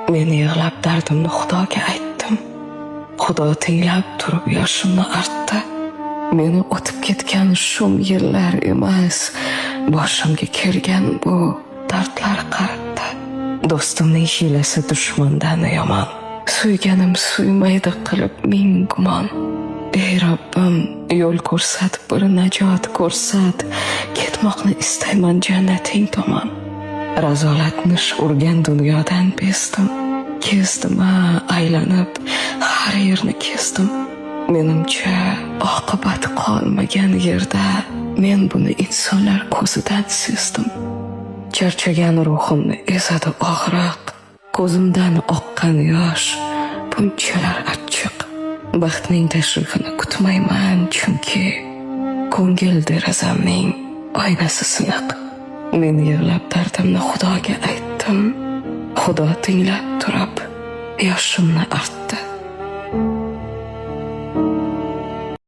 Men yig'lab dardimni Xudoga aytdim. Xudo tinglab turib yoshimni artdi. Meni o'tib ketgan shum yillar emas, boshimga kelgan bu dardlar qaratdi. Do'stimning hiylasi dushmandan yomon. Suyganim suymaydi qilib ming gumon. Ey Robbim, yo'l ko'rsat, bir najot ko'rsat. Ketmoqni istayman jannating tomon. Razolatnish urgan dunyodan bezdim. Kezdim, aylanib, har yerni kezdim. Menimcha, oqibat qolmagan yerda men buni insonlar ko'zidan sezdim. Charchagan ruhimni ezadi og'riq, ko'zimdan oqqan yosh bunchalar achchiq. Baxtning tashrifini kutmayman, chunki ko'ngil derazamning oynasi siniq. Men yig'lab dardimni Xudoga aytdim. Xudo tinglab turib yoshimni artdi.